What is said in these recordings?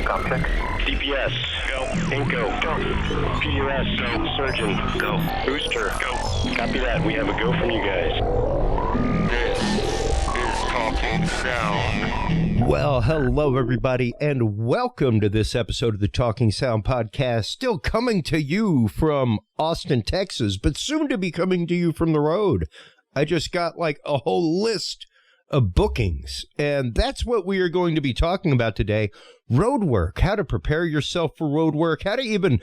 Talk check. CPS. Go. Inco. Go. PUS. Go. Surgeon. Go. Booster. Go. Copy that. We have a go from you guys. This is Talking Sound. Well, hello, everybody, and welcome to this episode of the Talking Sound podcast, still coming to you from Austin, Texas, but soon to be coming to you from the road. I just got like a whole list of bookings, and that's what we are going to be talking about today. Road work, how to prepare yourself for road work, how to even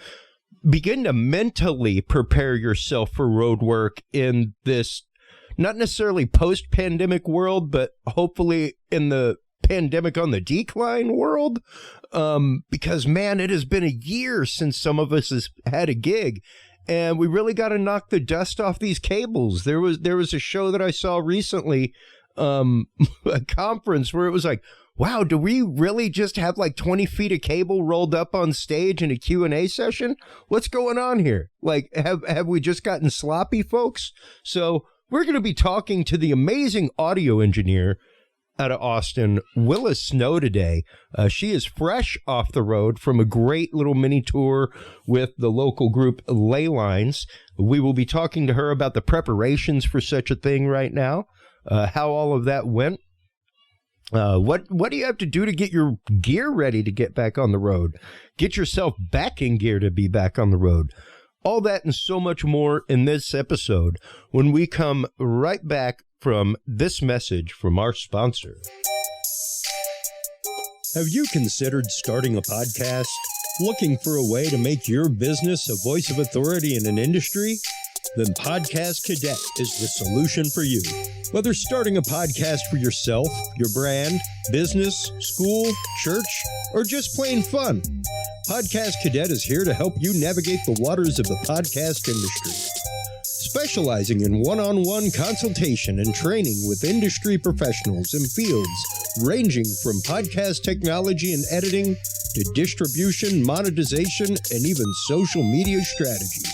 begin to mentally prepare yourself for road work in this not necessarily post-pandemic world, but hopefully in the pandemic on the decline world, because man, it has been a year since some of us has had a gig, and we really got to knock the dust off these cables. There was a show that I saw recently, a conference where it was like, wow, do we really just have like 20 feet of cable rolled up on stage in a Q&A session? What's going on here? Like, have we just gotten sloppy, folks? So we're going to be talking to the amazing audio engineer out of Austin, Willa Snow, today. She is fresh off the road from a great little mini tour with the local group Ley Lines. We will be talking to her about the preparations for such a thing right now, how all of that went. What do you have to do to get your gear ready to get back on the road? Get yourself back in gear to be back on the road. All that and so much more in this episode when we come right back from this message from our sponsor. Have you considered starting a podcast? Looking for a way to make your business a voice of authority in an industry? Then Podcast Cadet is the solution for you. Whether starting a podcast for yourself, your brand, business, school, church, or just plain fun, Podcast Cadet is here to help you navigate the waters of the podcast industry. Specializing in one-on-one consultation and training with industry professionals in fields ranging from podcast technology and editing to distribution, monetization, and even social media strategies,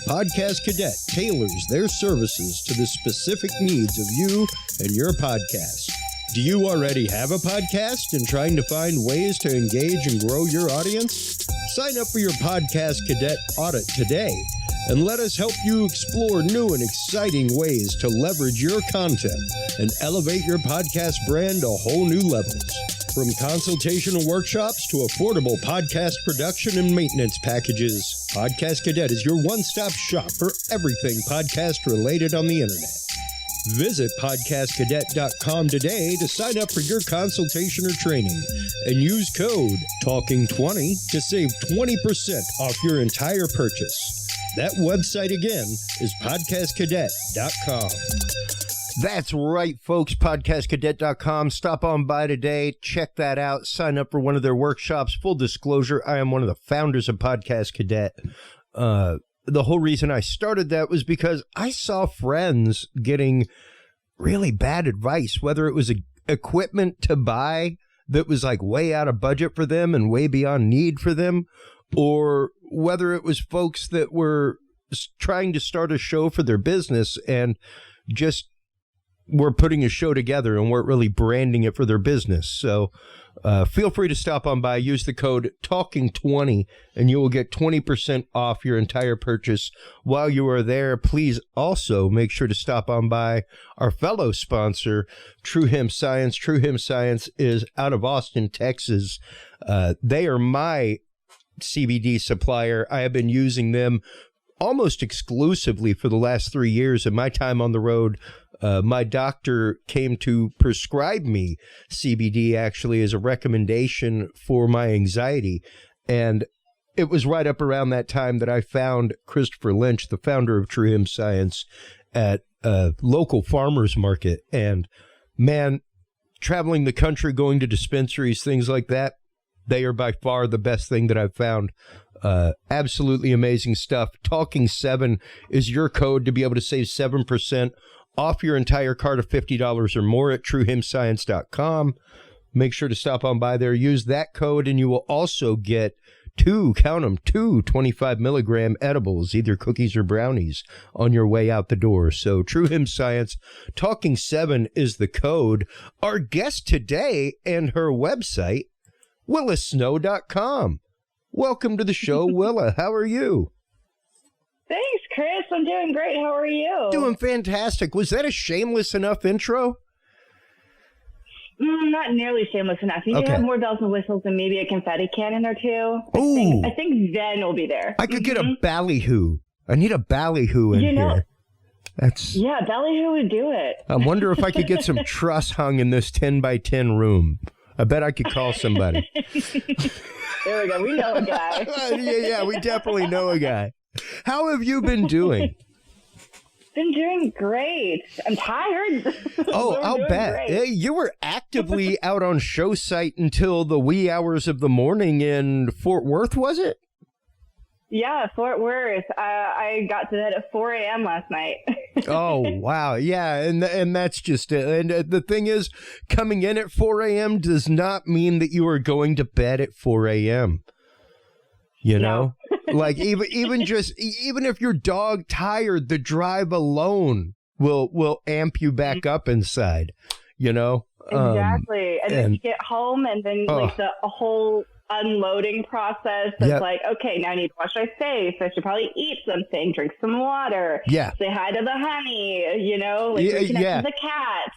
Podcast Cadet tailors their services to the specific needs of you and your podcast. Do you already have a podcast and trying to find ways to engage and grow your audience? Sign up for your Podcast Cadet audit today and let us help you explore new and exciting ways to leverage your content and elevate your podcast brand to whole new levels. From consultational workshops to affordable podcast production and maintenance packages, Podcast Cadet is your one-stop shop for everything podcast related on the internet. Visit podcastcadet.com today to sign up for your consultation or training and use code TALKING20 to save 20% off your entire purchase. That website again is podcastcadet.com. That's right, folks, podcastcadet.com. Stop on by today. Check that out. Sign up for one of their workshops. Full disclosure, I am one of the founders of Podcast Cadet. The whole reason I started that was because I saw friends getting really bad advice, whether it was equipment to buy that was like way out of budget for them and way beyond need for them, or whether it was folks that were trying to start a show for their business and just were putting a show together and weren't really branding it for their business. So feel free to stop on by, use the code TALKING20, and you will get 20% off your entire purchase. While you are there, please also make sure to stop on by our fellow sponsor, True Hemp Science. True Hemp Science is out of Austin, Texas. They are my CBD supplier. I have been using them almost exclusively for the last 3 years of my time on the road. My doctor came to prescribe me CBD actually as a recommendation for my anxiety. And it was right up around that time that I found Christopher Lynch, the founder of True Hemp Science, at a local farmer's market. And man, traveling the country, going to dispensaries, things like that, they are by far the best thing that I've found. Absolutely amazing stuff. Talking 7 is your code to be able to save 7% off your entire cart of $50 or more at truehempscience.com. Make sure to stop on by there. Use that code, and you will also get two 25 milligram edibles, either cookies or brownies, on your way out the door. So True Hemp Science, Talking 7 is the code. Our guest today and her website, WillaSnow.com. Welcome to the show, Willa. How are you? Thanks, Chris. I'm doing great. How are you? Doing fantastic. Was that a shameless enough intro? Not nearly shameless enough. You need to have more bells and whistles and maybe a confetti cannon or two. I think then we'll be there. I could get a ballyhoo. I need a ballyhoo in here. ballyhoo would do it. I wonder if I could get some truss hung in this 10 by 10 room. I bet I could call somebody. There we go. We know a guy. yeah, we definitely know a guy. How have you been doing? Been doing great. I'm tired. Oh, I'll bet. Hey, you were actively out on show site until the wee hours of the morning in Fort Worth, was it? Yeah, Fort Worth. I got to bed at 4 a.m. last night. Oh, wow. Yeah, and that's just it. And the thing is, coming in at 4 a.m. does not mean that you are going to bed at 4 a.m. You know? Like, even if your dog tired, the drive alone will amp you back up inside, you know? Exactly. And then you get home and then like the whole unloading process of like, okay, now I need to wash my face. I should probably eat something, drink some water, say hi to the honey, you know, like reconnect to the cat.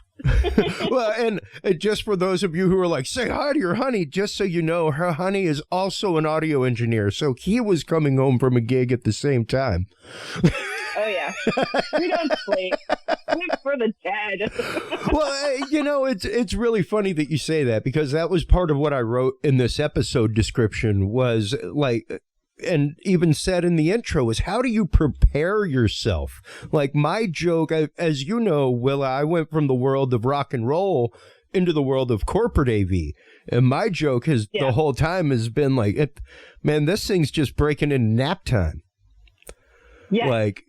Well, and just for those of you who are like, say hi to your honey, just so you know, her honey is also an audio engineer. So he was coming home from a gig at the same time. Oh, yeah. We don't sleep. Sleep for the dead. Well, you know, it's really funny that you say that, because that was part of what I wrote in this episode description was like, and even said in the intro, is how do you prepare yourself? Like my joke, as you know, Willa, I went from the world of rock and roll into the world of corporate AV. And my joke has the whole time has been like, man, this thing's just breaking into nap time. Yeah. Like,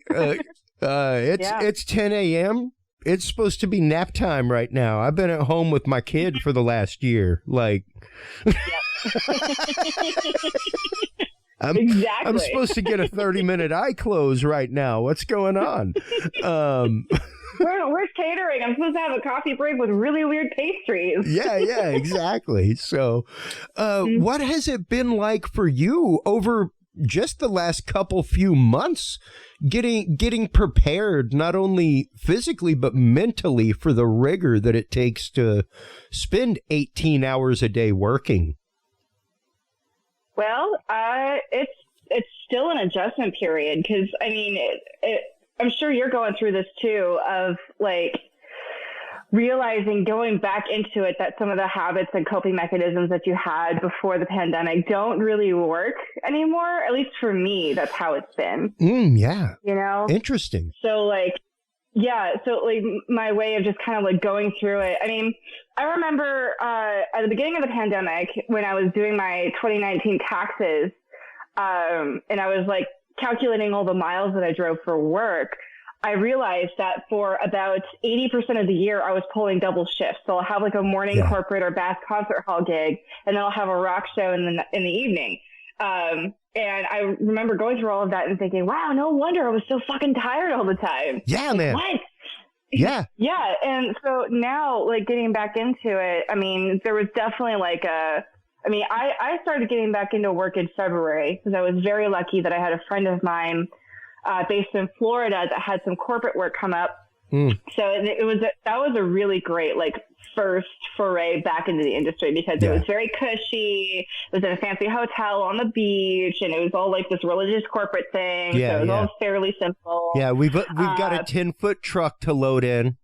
it's 10 a.m. It's supposed to be nap time right now. I've been at home with my kid for the last year. Like, I'm supposed to get a 30-minute eye close right now. What's going on? Where's catering? I'm supposed to have a coffee break with really weird pastries. Yeah, exactly. So, what has it been like for you over just the last few months, getting prepared, not only physically, but mentally for the rigor that it takes to spend 18 hours a day working? Well, it's still an adjustment period, because, I mean, I'm sure you're going through this too, of like realizing, going back into it, that some of the habits and coping mechanisms that you had before the pandemic don't really work anymore. At least for me, that's how it's been. Yeah. You know? Interesting. So like, my way of just kind of like going through it. I mean, I remember at the beginning of the pandemic when I was doing my 2019 taxes, and I was like calculating all the miles that I drove for work, I realized that for about 80% of the year, I was pulling double shifts. So I'll have like a morning corporate or bass concert hall gig, and then I'll have a rock show in the evening. And I remember going through all of that and thinking, wow, no wonder I was so fucking tired all the time. Yeah, like, man. What? Yeah. Yeah. And so now, like, getting back into it, I mean, there was definitely like I started getting back into work in February, because I was very lucky that I had a friend of mine based in Florida that had some corporate work come up. So that was a really great, like, first foray back into the industry, because it was very cushy. It was in a fancy hotel on the beach, and it was all like this religious corporate thing. So it was all fairly simple. Yeah, we've got a 10-foot truck to load in.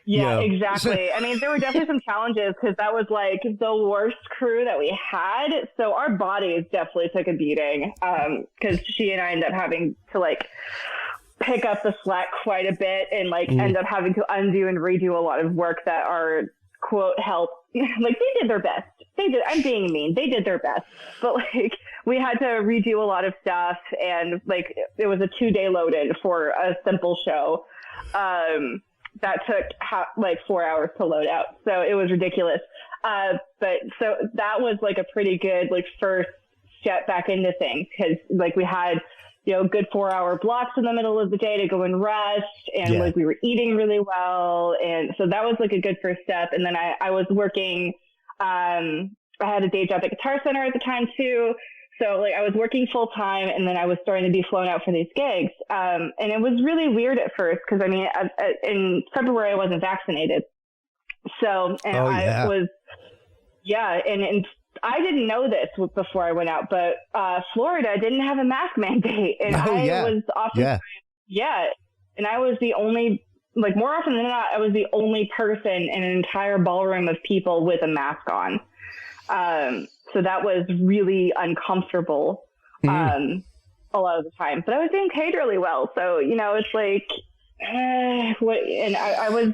Yeah, exactly. I mean, there were definitely some challenges, because that was like the worst crew that we had. So our bodies definitely took a beating, because she and I ended up having to like pick up the slack quite a bit, and like end up having to undo and redo a lot of work that our quote help. Like, they did their best. They did. I'm being mean. They did their best, but like we had to redo a lot of stuff, and like it was a 2-day load in for a simple show. That took like 4 hours to load out. So it was ridiculous. But so that was like a pretty good, like, first step back into things, because like we had, you know, good 4-hour blocks in the middle of the day to go and rest, and like we were eating really well. And so that was like a good first step. And then I was working, had a day job at Guitar Center at the time too. So like I was working full time, and then I was starting to be flown out for these gigs. And it was really weird at first because I mean, in February I wasn't vaccinated. So, and I was, and I didn't know this before I went out, but Florida didn't have a mask mandate, and I was often, and I was the only, like more often than not, I was the only person in an entire ballroom of people with a mask on. So that was really uncomfortable a lot of the time, but I was being paid really well. So, you know, it's like, and I was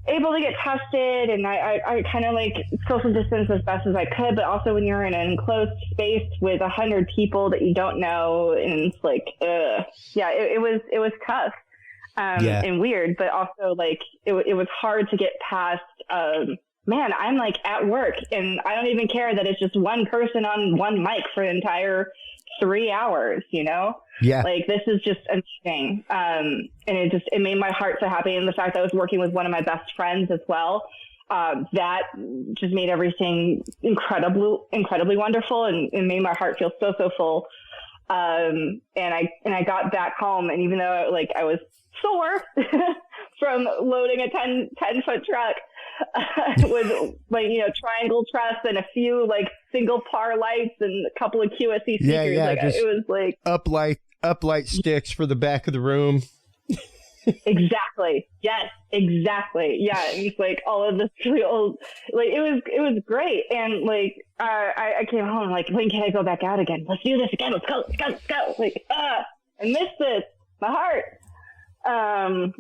able to get tested, and I kind of like social distance as best as I could, but also when you're in an enclosed space with 100 people that you don't know, and it's like, it was tough and weird, but also like it was hard to get past. Man, I'm like at work, and I don't even care that it's just one person on one mic for an entire 3 hours, you know? Yeah. Like this is just a thing. And it made my heart so happy. And the fact that I was working with one of my best friends as well, that just made everything incredibly wonderful, and made my heart feel so full. And I got back home, and even though like I was sore from loading a 10-foot truck with like, you know, triangle truss and a few like single par lights and a couple of QSC speakers. Like, it was like uplight sticks for the back of the room. Exactly. Yes, exactly. Yeah. And it's like all of this really old, like it was great. And like, I came home like, when can I go back out again? Let's do this again. Let's go. Like, I missed this. My heart. And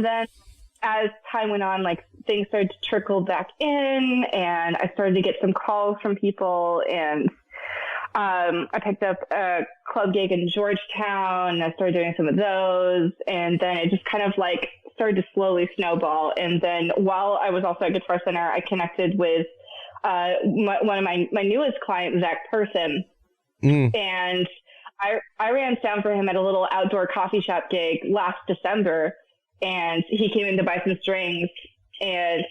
then as time went on, like things started to trickle back in, and I started to get some calls from people, and I picked up a club gig in Georgetown. I started doing some of those, and then it just kind of like started to slowly snowball. And then while I was also at Guitar Center, I connected with one of my newest clients, Zach Person, and I ran sound for him at a little outdoor coffee shop gig last December, and he came in to buy some strings, and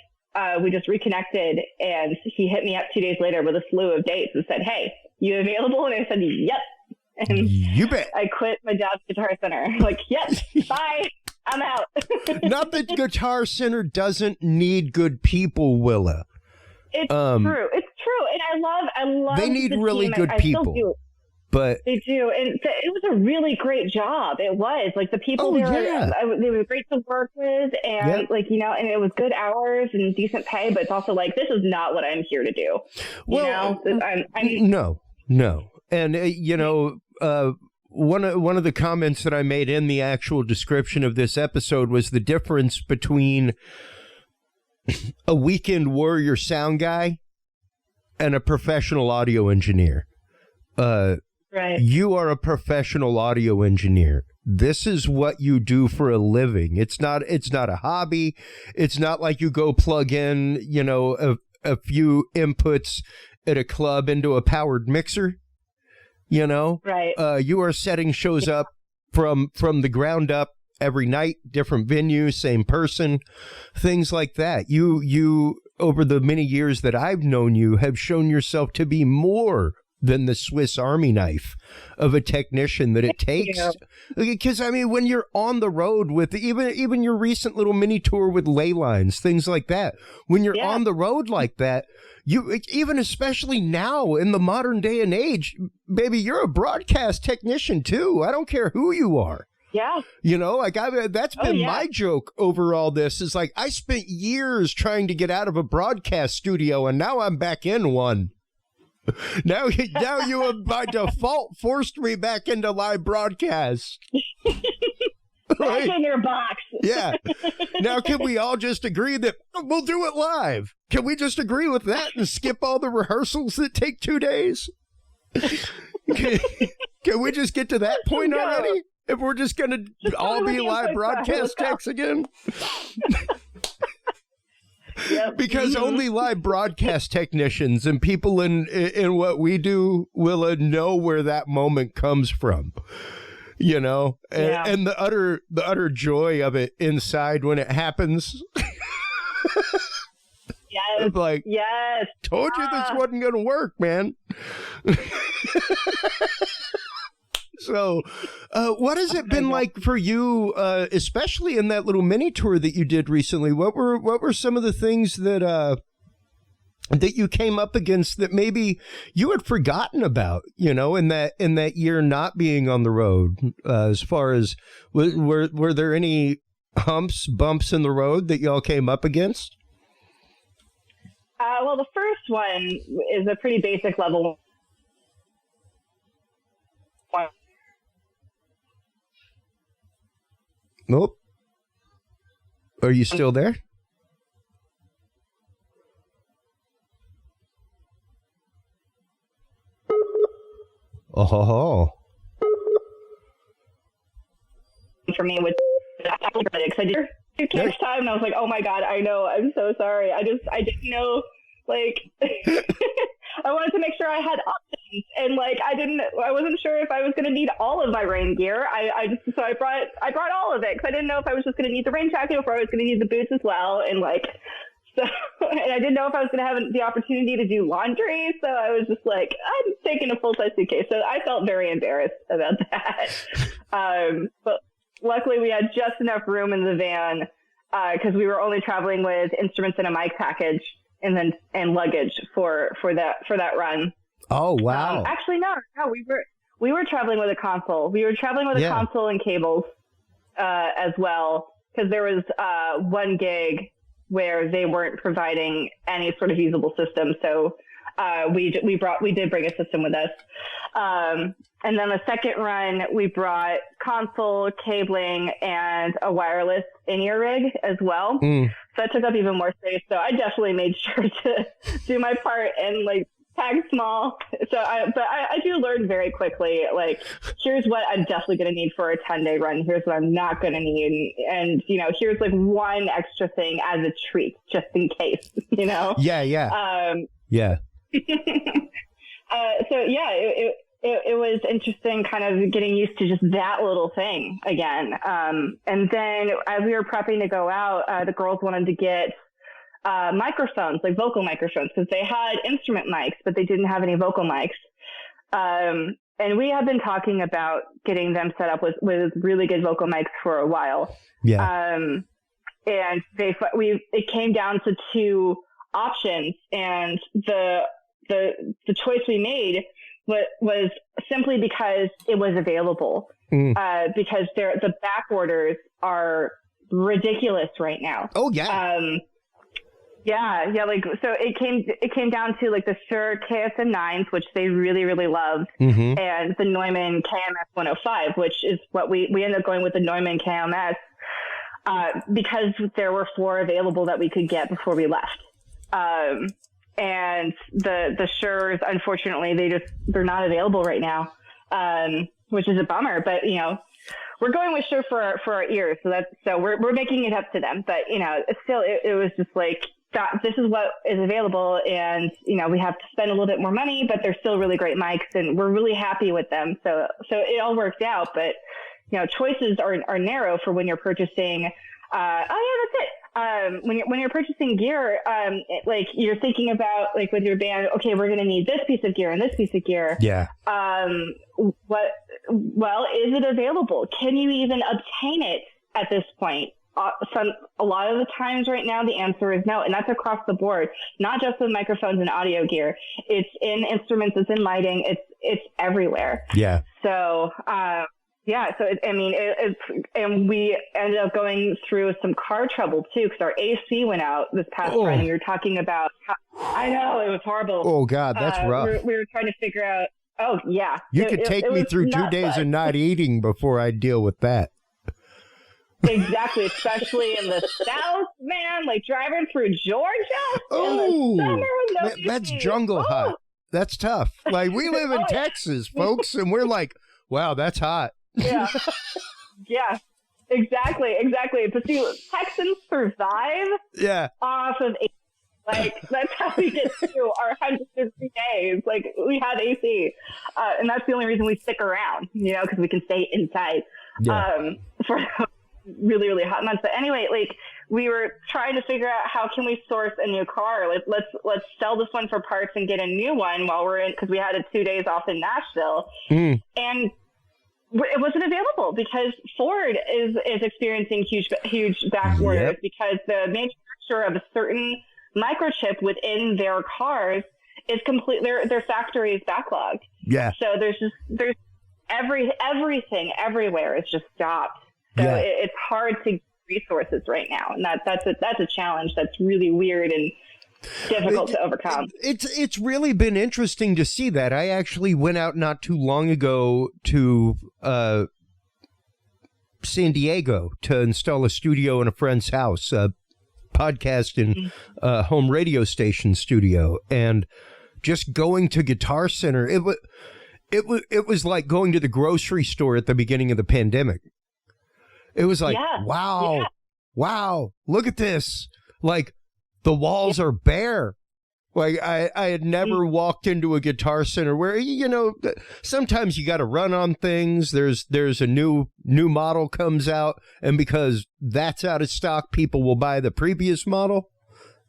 we just reconnected, and he hit me up 2 days later with a slew of dates and said, "Hey, you available?" And I said, "Yep." And you bet. I quit my job at Guitar Center. Like, "Yep, bye. I'm out." Not that Guitar Center doesn't need good people, Willa. It's true. It's true. And I love they need really good people. I still do. But they do, and it was a really great job. It was like the people they were great to work with, and like, you know, and it was good hours and decent pay. But it's also like, this is not what I'm here to do. Well, you know? No, and you know, one of the comments that I made in the actual description of this episode was the difference between a weekend warrior sound guy and a professional audio engineer. Right. You are a professional audio engineer. This is what you do for a living. It's not a hobby. It's not like you go plug in, you know, a few inputs at a club into a powered mixer. You know, right. You are setting shows up from the ground up every night, different venue, same person, things like that. You over the many years that I've known you have shown yourself to be more than the Swiss Army knife of a technician that it takes. Because I mean, when you're on the road with even your recent little mini tour with ley lines, things like that, when you're on the road like that, you, even especially now in the modern day and age, baby, you're a broadcast technician too. I don't care who you are. Yeah. You know, like that's been my joke over all this, is like, I spent years trying to get out of a broadcast studio, and now I'm back in one. Now you have by default forced me back into live broadcast. Back in your box. Yeah. Now, can we all just agree that we'll do it live? Can we just agree with that and skip all the rehearsals that take 2 days? Can we just get to that point already? If we're just going to all be live broadcast techs again? Yep. Because only live broadcast technicians and people in what we do, Willa, know where that moment comes from, you know, and the utter joy of it inside when it happens. Yes, Yes. Like, yes. Told you this wasn't going to work, man. So, what has it been like for you, especially in that little mini tour that you did recently? What were some of the things that you came up against that maybe you had forgotten about, in that year not being on the road? As far as were there any bumps in the road that y'all came up against? Well, the first one is a pretty basic level one. Nope. Are you still there? Oh. For me, with I did next time, and I was like, "Oh my god, I know. I'm so sorry. I didn't know. Like, I wanted to make sure I had options, and like, I wasn't sure if I was going to need all of my rain gear. So I brought all of it because I didn't know if I was just going to need the rain jacket or if I was going to need the boots as well, and like." So, and I didn't know if I was going to have the opportunity to do laundry. So I was just like, I'm taking a full-size suitcase. So I felt very embarrassed about that. But luckily we had just enough room in the van because we were only traveling with instruments and a mic package and luggage for that run. Oh, wow. Actually, no, we were traveling with a console. We were traveling with a console and cables as well because there was one gig where they weren't providing any sort of usable system. So we did bring a system with us. And then the second run, we brought console, cabling, and a wireless in-ear rig as well. So that took up even more space. So I definitely made sure to do my part and like pack small. So I do learn very quickly, like, here's what I'm definitely going to need for a 10-day run. Here's what I'm not going to need. And, here's like one extra thing as a treat, just in case, Yeah. Yeah. So yeah, it was interesting kind of getting used to just that little thing again. And then as we were prepping to go out, the girls wanted to get microphones, like vocal microphones, because they had instrument mics, but they didn't have any vocal mics. And we have been talking about getting them set up with really good vocal mics for a while. Yeah. And it came down to two options, and the choice we made was simply because it was available. Because the back orders are ridiculous right now. Oh yeah. Yeah. Like, so it came down to like the Shure KSM 9s, which they really, really loved, and the Neumann KMS 105, which is what we ended up going with the Neumann KMS, because there were 4 available that we could get before we left. And the Shures, unfortunately, they're not available right now, which is a bummer, but we're going with Shure for our ears. So we're making it up to them, but still it was just like, this is what is available, and we have to spend a little bit more money, but they're still really great mics, and we're really happy with them. So it all worked out, but choices are narrow for when you're purchasing. That's it. When you're purchasing gear, like you're thinking about like with your band, okay, we're going to need this piece of gear and this piece of gear. Yeah. Well, is it available? Can you even obtain it at this point? A lot of the times right now, the answer is no. And that's across the board, not just with microphones and audio gear. It's in instruments, it's in lighting, it's everywhere. Yeah. So, and we ended up going through some car trouble too, because our AC went out this past run. And we were talking about I know, it was horrible. Oh God, that's rough. We were trying to figure out, oh yeah. You could take me through 2 days of not eating before I deal with that. Exactly, especially in the South, man, like driving through Georgia in the summer with no AC. That's jungle hot. That's tough. Like, we live in Texas, folks, and we're like, wow, that's hot. Yeah. Yeah, exactly. But see, Texans survive off of AC. Like, that's how we get through our 150 days. Like, we have AC. And that's the only reason we stick around, because we can stay inside. Yeah. really, really hot months. But anyway, like we were trying to figure out how can we source a new car? Like let's sell this one for parts and get a new one while we're in, because we had 2 days off in Nashville. And it wasn't available because Ford is experiencing huge back orders because the manufacturer of a certain microchip within their cars is their factory is backlogged. Yeah. So there's everything everywhere is just stopped. So it's hard to get resources right now, and that's a challenge that's really weird and difficult to overcome. It's really been interesting to see that. I actually went out not too long ago to San Diego to install a studio in a friend's house, a podcast and home radio station studio, and just going to Guitar Center, it was like going to the grocery store at the beginning of the pandemic. It was like, wow, look at this. Like, the walls are bare. Like, I had never walked into a Guitar Center where, you know, sometimes you got to run on things. There's a new model comes out, and because that's out of stock, people will buy the previous model,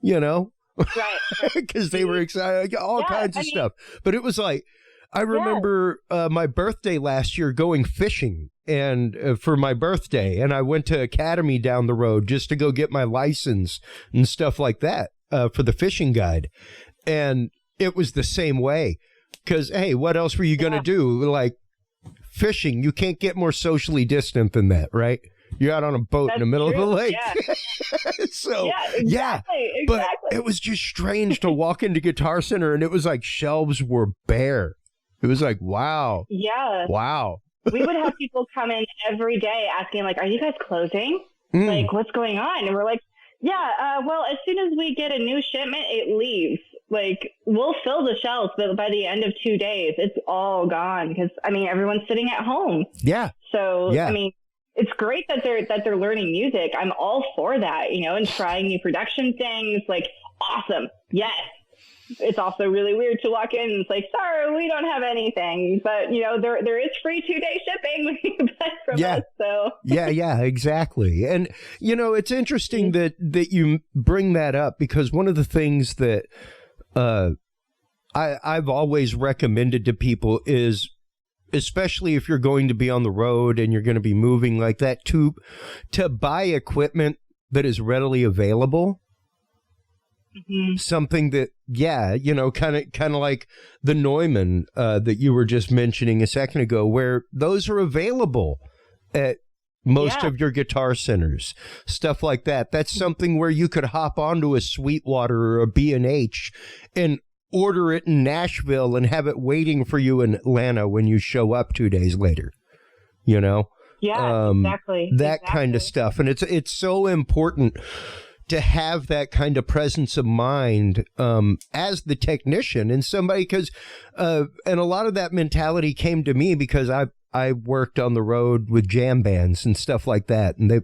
you know? Right. Because they were excited, all kinds of stuff. But it was like, I remember my birthday last year going fishing and for my birthday, and I went to Academy down the road just to go get my license and stuff like that for the fishing guide. And it was the same way because, hey, what else were you going to do? Like fishing, you can't get more socially distant than that, right? You're out on a boat in the middle of the lake. So, exactly. But it was just strange to walk into Guitar Center and it was like shelves were bare. It was like, wow. Yeah. Wow. We would have people come in every day asking, like, are you guys closing? Like, what's going on? And we're like, well, as soon as we get a new shipment, it leaves. Like, we'll fill the shelves, but by the end of 2 days, it's all gone because, I mean, everyone's sitting at home. Yeah. So, I mean, it's great that they're learning music. I'm all for that, you know, and trying new production things. Like, awesome. Yes. It's also really weird to walk in and it's like, sorry, we don't have anything. But, you know, there is free 2-day shipping when you buy from us. So yeah, exactly. And, you know, it's interesting that you bring that up because one of the things that I've always recommended to people is, especially if you're going to be on the road and you're going to be moving like that, to buy equipment that is readily available. Something that, you know, kind of like the Neumann that you were just mentioning a second ago, where those are available at most of your Guitar Centers, stuff like that. That's something where you could hop onto a Sweetwater or a B&H and order it in Nashville and have it waiting for you in Atlanta when you show up 2 days later, you know? Yeah, exactly. That kind of stuff. And it's so important to have that kind of presence of mind as the technician and somebody, because and a lot of that mentality came to me because I worked on the road with jam bands and stuff like that, and they,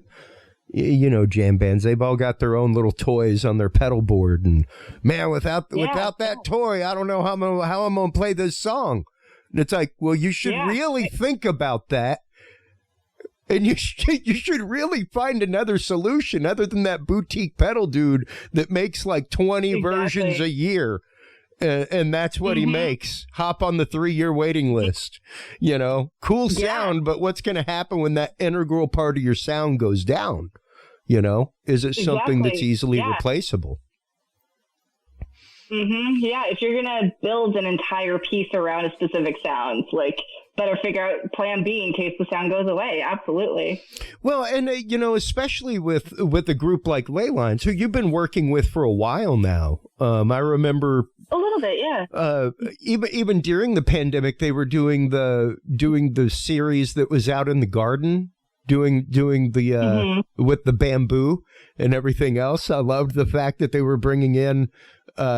you know, jam bands, they've all got their own little toys on their pedal board, and man, without that toy, I don't know how I'm gonna play this song. And it's like, well, you should really think about that. And you should really find another solution other than that boutique pedal dude that makes like 20 versions a year. And that's what he makes. Hop on the 3-year waiting list. You know, cool sound, but what's going to happen when that integral part of your sound goes down? You know, is it something that's easily replaceable? Yeah, if you're going to build an entire piece around a specific sound, like, better figure out plan B in case the sound goes away. Absolutely. Well, and, you know, especially with a group like Leyline, who you've been working with for a while now. I remember a little bit, yeah. Even during the pandemic, they were doing the series that was out in the garden, doing the with the bamboo and everything else. I loved the fact that they were bringing in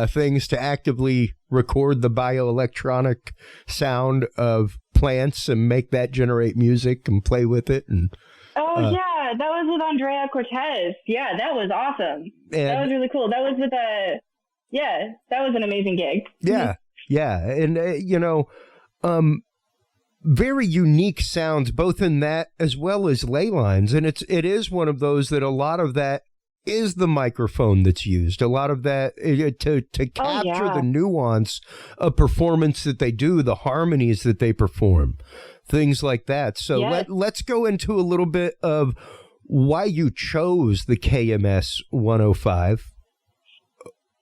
things to actively record the bioelectronic sound of plants and make that generate music and play with it. And that was with Andrea Cortez. Yeah, that was awesome. That was really cool. That was with that was an amazing gig. Yeah, and you know, very unique sounds, both in that as well as ley lines. And it is one of those that a lot of that is the microphone that's used. A lot of that to capture the nuance of performance that they do, the harmonies that they perform, things like that. So let's go into a little bit of why you chose the KMS 105.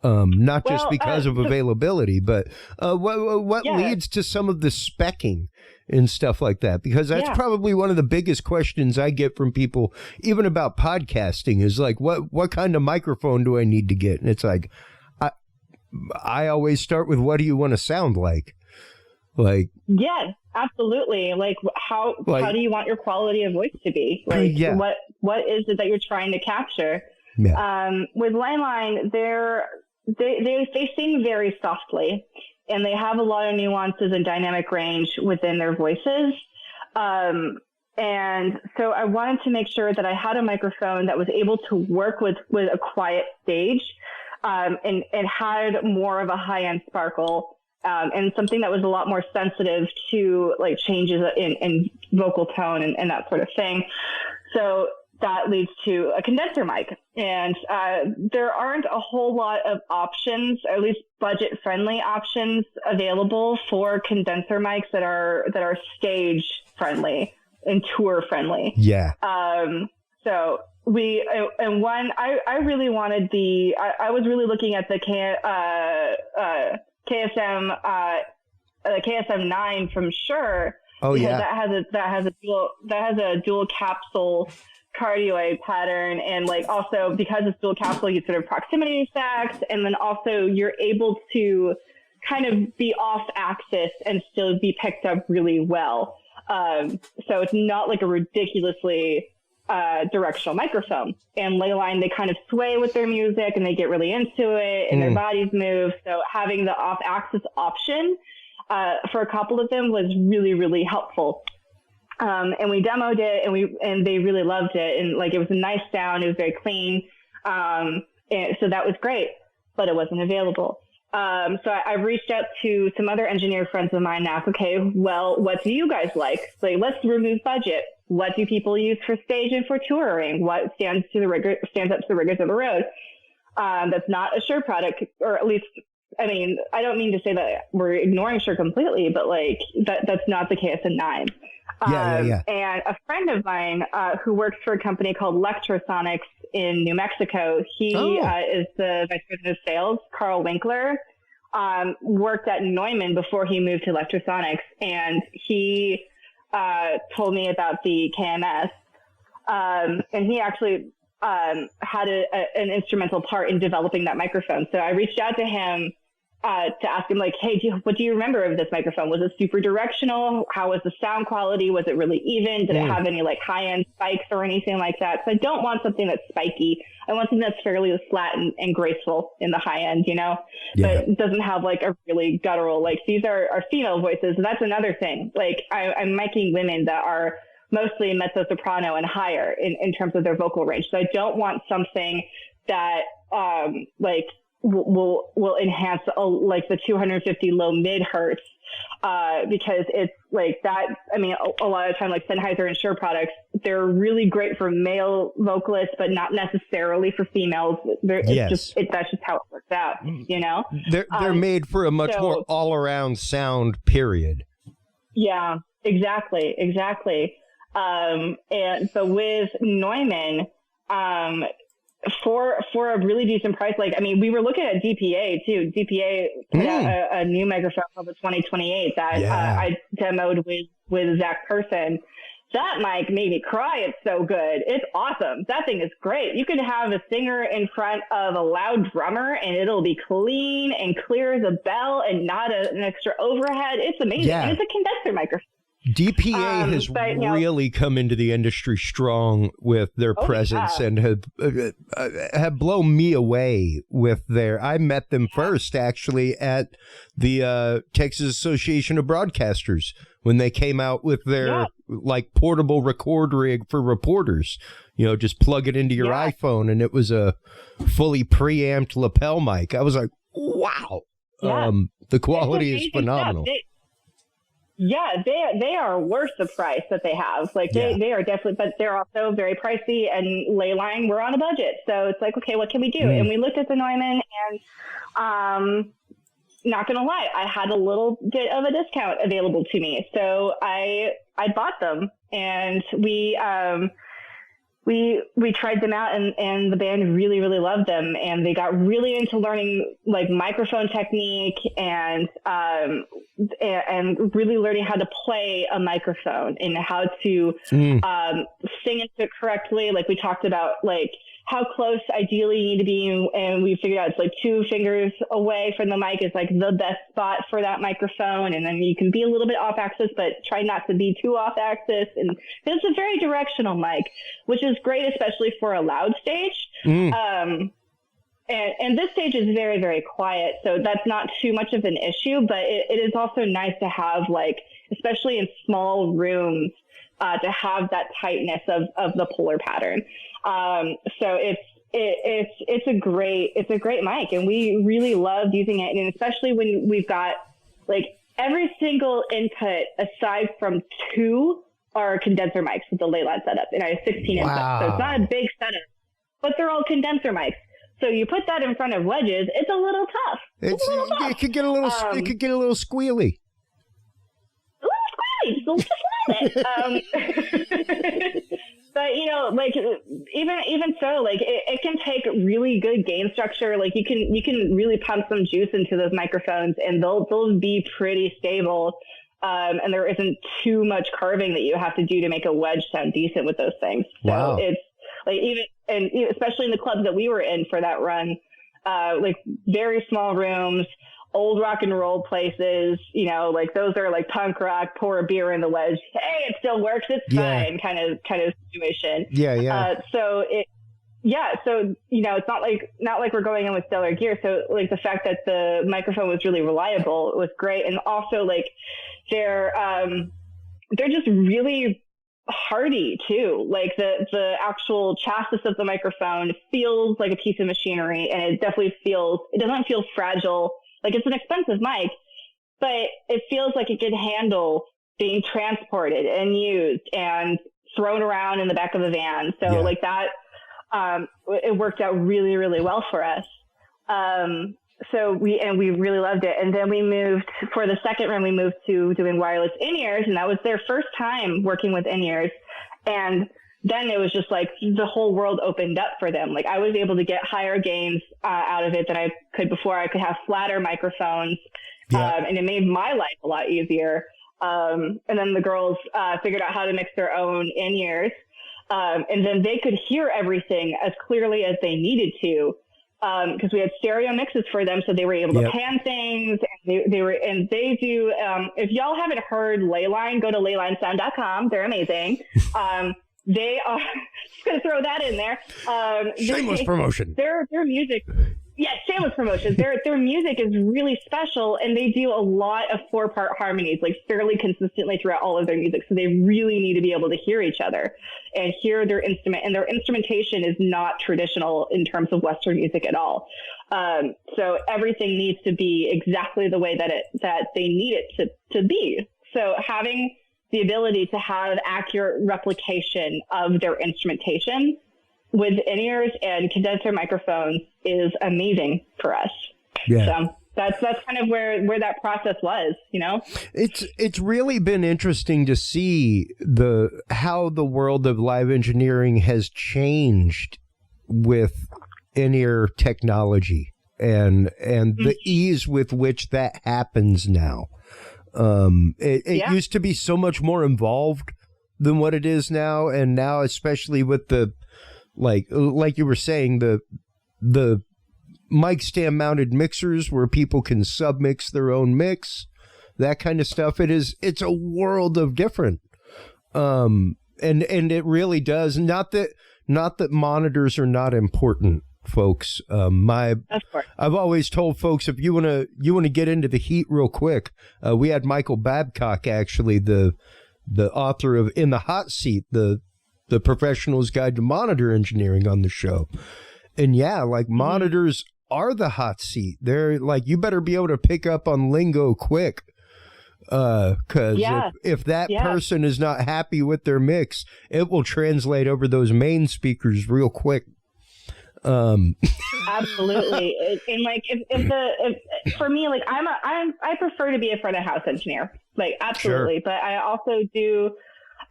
Not just because of availability, but what leads to some of the specking and stuff like that? Because that's probably one of the biggest questions I get from people, even about podcasting, is like, what kind of microphone do I need to get? And it's like, I always start with, what do you want to sound like? Like, yes, absolutely. Like, how do you want your quality of voice to be? Like, what is it that you're trying to capture? Yeah. With Line, they sing very softly, and they have a lot of nuances and dynamic range within their voices. And so I wanted to make sure that I had a microphone that was able to work with a quiet stage, and had more of a high-end sparkle, and something that was a lot more sensitive to like changes in vocal tone and that sort of thing. So that leads to a condenser mic. And there aren't a whole lot of options, at least budget-friendly options, available for condenser mics that are stage-friendly and tour-friendly. Yeah. So I really wanted I was really looking at the KSM 9 from Shure. Oh yeah. That has a dual capsule cardioid pattern, and like also because it's dual capsule, you sort of proximity stacks, and then also you're able to kind of be off axis and still be picked up really well. So it's not like a ridiculously directional microphone. And Leyline, they kind of sway with their music and they get really into it, and their bodies move. So having the off axis option for a couple of them was really, really helpful. And we demoed it, and they really loved it. And like, it was a nice sound. It was very clean. And so that was great, but it wasn't available. So I reached out to some other engineer friends of mine and asked, okay, well, what do you guys like? Like, let's remove budget. What do people use for stage and for touring? What stands up to the rigors of the road? That's not a Shure product, or at least, I mean, I don't mean to say that we're ignoring Shure completely, but like that's not the case in 9. Yeah. And a friend of mine who works for a company called Electrosonics in New Mexico, he is the vice president of sales, Carl Winkler, worked at Neumann before he moved to Electrosonics, and he told me about the KMS, and he actually had an instrumental part in developing that microphone. So I reached out to him to ask him, like, hey, what do you remember of this microphone? Was it super directional? How was the sound quality? Was it really even? Did it have any like high-end spikes or anything like that? So I don't want something that's spiky. I want something that's fairly flat and graceful in the high end, you know, but it doesn't have like a really guttural, like these are female voices. And that's another thing. Like I'm miking women that are mostly mezzo soprano and higher in terms of their vocal range. So I don't want something that like will enhance like the 250 low mid hertz, because it's like that. I mean, a lot of time, like Sennheiser and Shure products, they're really great for male vocalists, but not necessarily for females. That's just how it works out, you know? They're made for a much more all around sound, period. Yeah, exactly. And so with Neumann, for a really decent price, like, I mean, we were looking at DPA too. DPA put out a new microphone called the 2028 that I demoed with Zach Person. That mic made me cry. It's so good. It's awesome. That thing is great. You can have a singer in front of a loud drummer and it'll be clean and clear as a bell and not an extra overhead. It's amazing. And it's a condenser microphone. DPA has really come into the industry strong with their presence and have blown me away with I met them first actually at the Texas Association of Broadcasters when they came out with their like portable record rig for reporters. You know, just plug it into your iPhone and it was a fully preamped lapel mic. I was like, wow. The quality is phenomenal. Yeah, they are worth the price that they have. Like they are definitely, but they're also very pricey. And Leyline, we're on a budget, so it's like, okay, what can we do? And we looked at the Neumann, and not gonna lie, I had a little bit of a discount available to me, so I bought them, and we tried them out, and the band really, really loved them, and they got really into learning like microphone technique and really learning how to play a microphone and how to sing into it correctly. Like we talked about, like how close ideally you need to be, and we figured out it's like 2 fingers away from the mic is like the best spot for that microphone, and then you can be a little bit off axis, but try not to be too off axis. And it's a very directional mic, which is great, especially for a loud stage. And this stage is very, very quiet, so that's not too much of an issue, but it is also nice to have, like, especially in small rooms, to have that tightness of the polar pattern. So it's a great mic, and we really loved using it. And especially when we've got like every single input aside from 2 are condenser mics with the Leyline setup, and I have 16 inputs. So it's not a big setup, but they're all condenser mics. So you put that in front of wedges, it's a little tough. It could get a little squealy. Just but like even so, like it can take really good gain structure. Like you can really pump some juice into those microphones, and they'll be pretty stable. And there isn't too much carving that you have to do to make a wedge sound decent with those things. So it's like especially in the clubs that we were in for that run, like very small rooms, old rock and roll places, like those are like punk rock, pour a beer in the wedge. Hey, it still works. It's fine kind of situation. So it's not like we're going in with stellar gear. So like the fact that the microphone was really reliable was great. And also like they're just really hardy too. Like the actual chassis of the microphone feels like a piece of machinery, and it doesn't feel fragile. Like it's an expensive mic, but it feels like it could handle being transported and used and thrown around in the back of a van. So like that, it worked out really, really well for us. So we really loved it. And then for the second run, we moved to doing wireless in-ears, and that was their first time working with in-ears. And then it was just like the whole world opened up for them. Like I was able to get higher gains out of it than I could before. I could have flatter microphones, and it made my life a lot easier. And then the girls figured out how to mix their own in-ears, and then they could hear everything as clearly as they needed to, because we had stereo mixes for them, so they were able to pan things. And they do. If y'all haven't heard Leyline, go to leylinesound.com. They're amazing. They are just going to throw that in there. Shameless promotion. Their music. Yeah, shameless promotion. Their music is really special, and they do a lot of 4-part harmonies, like fairly consistently throughout all of their music. So they really need to be able to hear each other and hear their instrument. And their instrumentation is not traditional in terms of Western music at all. So everything needs to be exactly the way that they need it to be. So having the ability to have accurate replication of their instrumentation with in-ears and condenser microphones is amazing for us. Yeah. So that's kind of where that process was, It's really been interesting to see how the world of live engineering has changed with in-ear technology and the ease with which that happens now. It used to be so much more involved than what it is now, and now especially with the like you were saying, the mic stand mounted mixers where people can submix their own mix, that kind of stuff. It's a world of different. And it really does. Not that monitors are not important, folks. I've always told folks, if you want to get into the heat real quick, we had Michael Babcock, actually the author of In the Hot Seat, the Professional's Guide to Monitor Engineering, on the show. And monitors are the hot seat. They're like, you better be able to pick up on lingo quick. Because if that person is not happy with their mix, it will translate over those main speakers real quick. Absolutely. And like, if for me, like I prefer to be a front of house engineer, like absolutely. Sure. But I also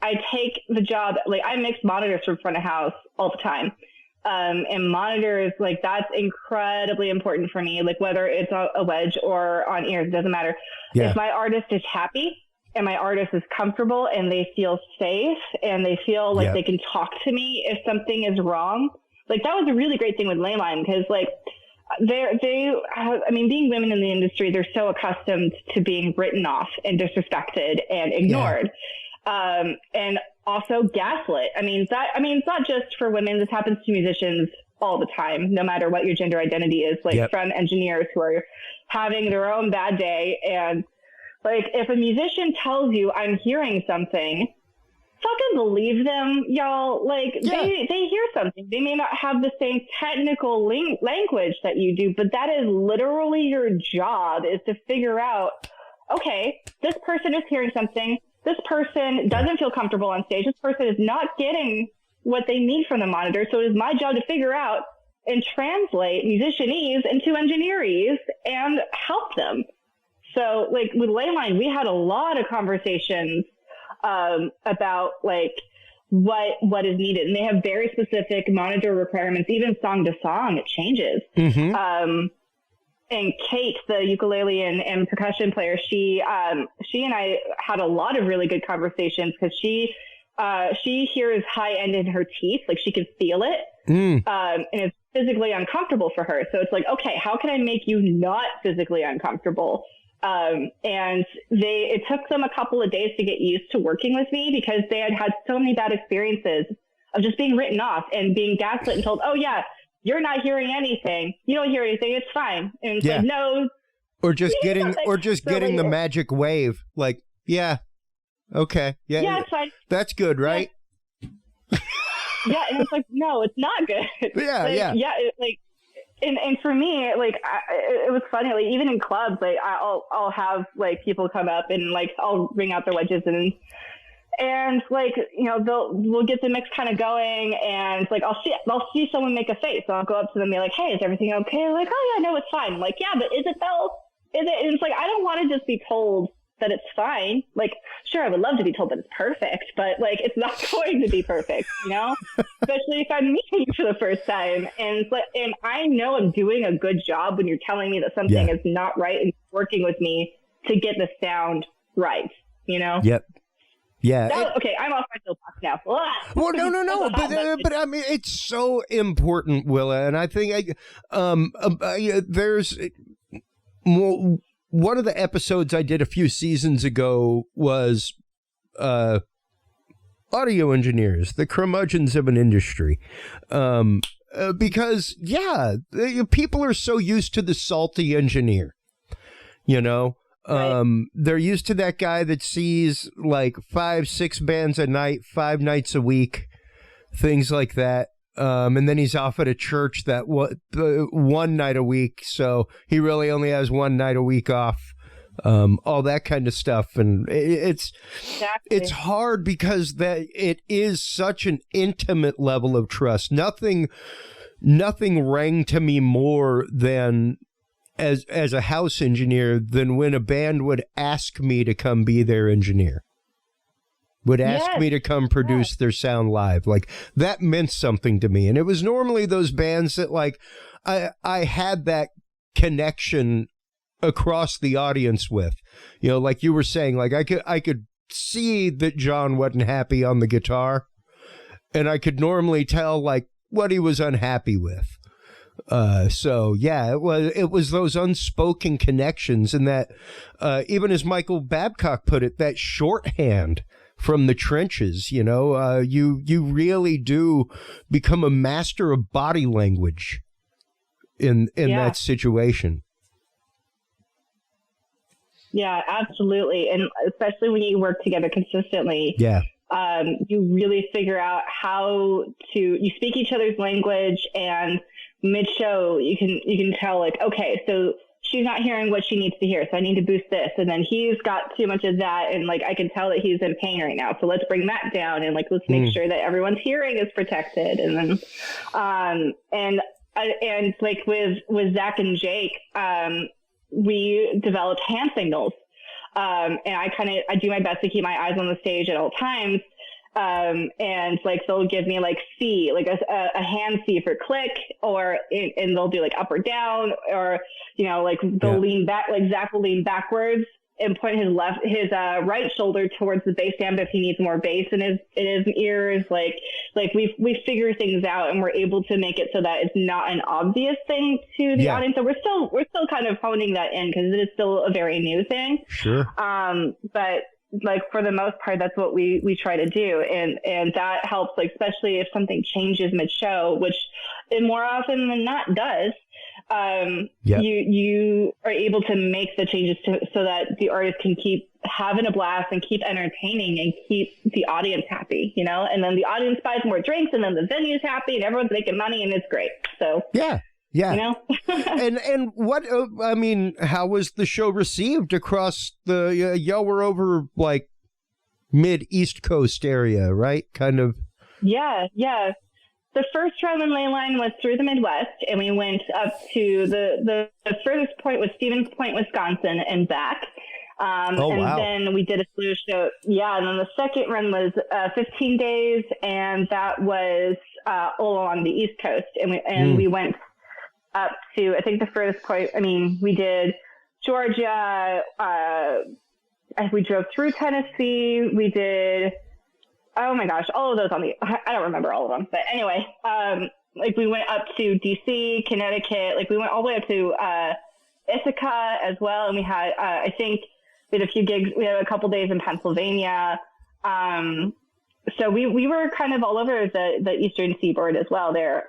I take the job, like I mix monitors from front of house all the time. And monitors, like that's incredibly important for me. Like whether it's a wedge or on ears, it doesn't matter. Yeah. If my artist is happy and my artist is comfortable and they feel safe and they feel like they can talk to me if something is wrong. Like that was a really great thing with Leyline because like being women in the industry, they're so accustomed to being written off and disrespected and ignored. And also gaslit. It's not just for women. This happens to musicians all the time, no matter what your gender identity is, like from engineers who are having their own bad day. And like, if a musician tells you I'm hearing something, fucking believe them, y'all. Like they hear something. They may not have the same technical language that you do, but that is literally your job, is to figure out, okay, this person is hearing something. This person doesn't feel comfortable on stage. This person is not getting what they need from the monitor. So it is my job to figure out and translate musicianese into engineerese and help them. So like with Leyline, we had a lot of conversations about like what is needed. And they have very specific monitor requirements, even song to song, it changes. Mm-hmm. And Kate, the ukulele and percussion player, she and I had a lot of really good conversations because she hears high end in her teeth, like she can feel it, and it's physically uncomfortable for her. So it's like, okay, how can I make you not physically uncomfortable? And it took them a couple of days to get used to working with me because they had so many bad experiences of just being written off and being gaslit and told, oh yeah, you're not hearing anything. You don't hear anything. It's fine. And it's like, no. Or just getting the magic wave. Like, yeah. Okay. Yeah. It's fine. That's good, right? Yeah. And it's like, no, it's not good. Yeah. Like, yeah. And for me, like, it was funny. Like, even in clubs, like, I'll have like people come up and like, I'll ring out their wedges and like, you know, we'll get the mix kind of going, and like I'll see someone make a face, so I'll go up to them and be like, hey, is everything okay? They're like, oh yeah, no, it's fine. I'm like, yeah, but is it though? Is it? And it's like, I don't want to just be told that it's fine. Like, sure, I would love to be told that it's perfect, but like, it's not going to be perfect, you know? Especially if I'm meeting you for the first time, and it's like, and I know I'm doing a good job when you're telling me that something is not right and working with me to get the sound right, you know? Yep. Yeah. Okay, I'm off my soapbox now. Well, no. But I mean, it's so important, Willa, and I think there's one of the episodes I did a few seasons ago was audio engineers, the curmudgeons of an industry, because people are so used to the salty engineer, you know. Right. They're used to that guy that sees like 5-6 bands a night, 5 nights a week, things like that. And then he's off at a church that one night a week, so he really only has 1 night a week off. All that kind of stuff, and it's hard because it is such an intimate level of trust. Nothing rang to me more than as a house engineer than when a band would ask me to come be their engineer, would ask me to come produce their sound live. Like, that meant something to me. And it was normally those bands that like I had that connection across the audience with, you know, like you were saying, like I could see that John wasn't happy on the guitar, and I could normally tell like what he was unhappy with. So yeah, it was those unspoken connections, and that even as Michael Babcock put it, that shorthand from the trenches, you know, you really do become a master of body language in that situation. Yeah, absolutely. And especially when you work together consistently. Yeah. You really figure out you speak each other's language, and mid-show you can tell like, okay, so she's not hearing what she needs to hear. So I need to boost this. And then he's got too much of that. And like, I can tell that he's in pain right now. So let's bring that down. And like, let's make sure that everyone's hearing is protected. And then, and like with Zach and Jake, we developed hand signals. And I do my best to keep my eyes on the stage at all times. And like, they'll give me like C, like a hand C for click, and they'll do like up or down, or, you know, like they'll lean back, like Zach will lean backwards and point his right shoulder towards the bass amp if he needs more bass in his ears. Like we figure things out, and we're able to make it so that it's not an obvious thing to the audience. So we're still kind of honing that in, because it is still a very new thing. Sure. But like, for the most part, that's what we try to do. And that helps, like, especially if something changes mid-show, which it more often than not does. You are able to make the changes so that the artist can keep having a blast and keep entertaining and keep the audience happy, you know? And then the audience buys more drinks, and then the venue's happy, and everyone's making money, and it's great. So yeah. You know? and what, I mean, how was the show received across the, y'all were over like mid-East Coast area, right? Kind of. Yeah. The first run in Leyline was through the Midwest, and we went up to the furthest point was Stevens Point, Wisconsin, and back. Then we did a slew of shows. Yeah. And then the second run was 15 days, and that was all along the East Coast. And we went up to, I think the furthest point, I mean, we did Georgia, we drove through Tennessee, we did, oh my gosh, all of those I don't remember all of them, but anyway, like we went up to DC, Connecticut, like we went all the way up to Ithaca as well, and we had, I think we had a few gigs, we had a couple days in Pennsylvania, so we were kind of all over the Eastern Seaboard as well there,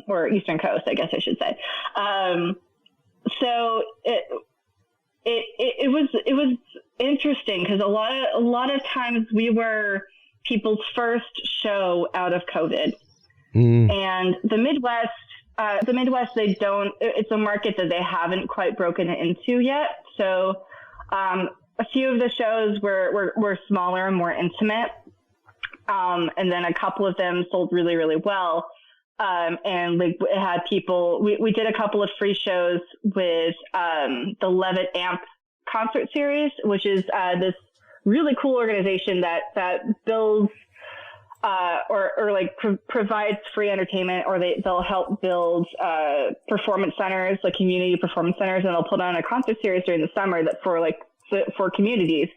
or Eastern Coast, I guess I should say. So it was interesting, because a lot of times we were people's first show out of COVID, and the Midwest, it's a market that they haven't quite broken into yet. So a few of the shows were smaller and more intimate. And then a couple of them sold really, really well. And like it had people, we did a couple of free shows with, the Levitt Amp concert series, which is, this really cool organization that builds, or like provides free entertainment, or they'll help build, performance centers, like community performance centers, and they'll put on a concert series during the summer that for communities.